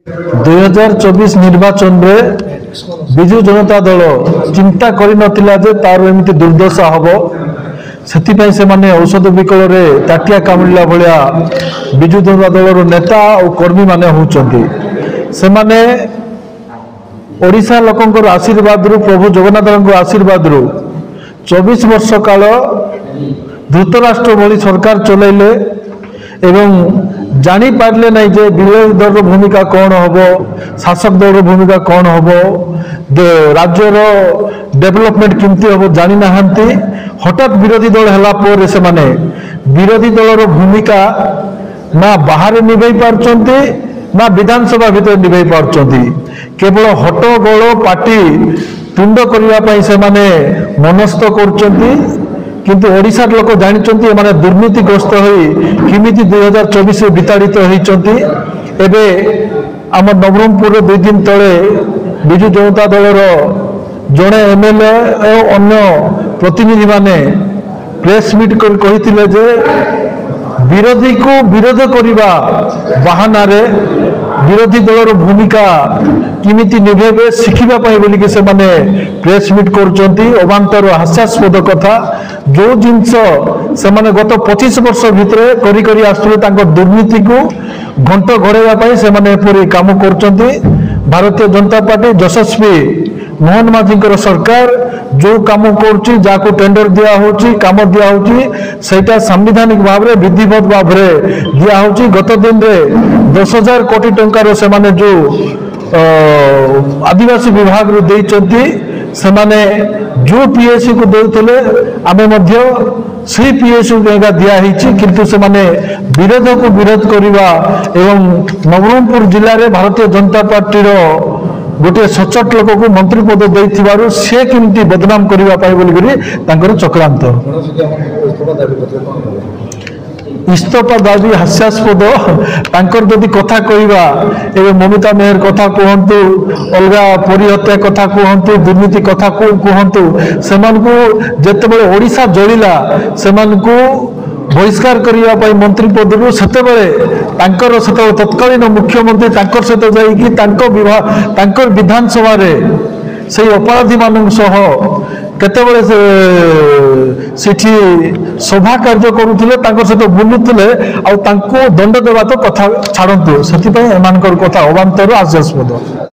2024 निर्वाचन में विजु जनता दल चिंता करनथिला जे तार एमती दुर्दशा हबो सेतिपई से माने औषध विकल रे ताटिया कामुला भलिया विजु जनता दल नेता और कर्मी माने होचंती से माने ओडिशा लोकंकर आशीर्वाद रु प्रभु जगन्नाथ आशीर्वाद रु 24 वर्ष काल धृतराष्ट्र भली सरकार चलैले एवं जानी पारले नहीं जे विरोधी दल भूमिका कौन हम शासक दल भूमिका कौन हम राज्यर डेवलपमेंट केमती हम जानी ना हठात विरोधी दल है से माने विरोधी दलर भूमिका ना बाहर निभे पार्चंती ना विधानसभा भीतर निभे पार्चंती केवल हट्टगोल पार्टी तुंड करने से माने मनस्थ करचंती किंतु ओडिशार लोक जानिचंती माने दुर्नीतिग्रस्त होई किमिति 2024 विताड़ित होइचंती एबे आम नवरंगपुर 2 दिन तले विजु जनता दलर जड़े एमएलए और अन्य प्रतिनिधि माने प्रेस मीट कर कहिथिले जे विरोधी को विरोध करबा बहाना रे विरोधी दलर भूमिका किमिति निभेबे शिखिबा पाई बोली के से माने प्रेस मीट करचंती अबांतर हास्यास्पद कथा जो जिनस से माने गत 25 वर्ष भितर करी करी आसुले तांको दुर्नीति को घंट घोड़ेबा पाई से माने पूरी काम करचंती भारतीय जनता पार्टी यशस्वी मोहन माझी सरकार जो काम करुच्ची जाको टेंडर दिया होची काम दिया होची सेटा संवैधानिक भाव रे विधिवत भाव रे दिया होची गत दिन रे 10,000 कोटी टंकार से माने जो आदिवासी विभाग रे देइचंती से माने जो पीएससी को देउतले आमे मध्य सी पीएससी को दिया हिची किंतु से माने विरोध को विरोध करिवा एवं नवरंगपुर जिल्ला रे भारतीय जनता पार्टी रो गोटे सचट लोक को मंत्री पद देथिबारु से केमती बदनाम करिवा पाई बोली करी तांकर चक्रांत इस्तफा दाबी हास्यास्पद तांकर जदि कथा कहिबा एवं ममिता मेहर कथा कहंतु अलगा परिहत्या कथा कहंतु दुर्नीति कथा कहंतु सेमानकु जेतेबेले ओडिशा जळिला सेमानकु बहिष्कार करिया पाई मंत्री पदरु सेतेबेले तांकर सेतेबेले तत्कालीन मुख्यमंत्री तांकर सहित जाईकी तांकर विधानसभा रे से अपराधी मानक सह केतेबेले सेठी सभा कार्य करुथिले तांकर सहित बुलुथिले आ तांको दंड देबा तो कथा छाड़ंतु सेति पई एमानकर कथा अबांतर हास्यास्पद।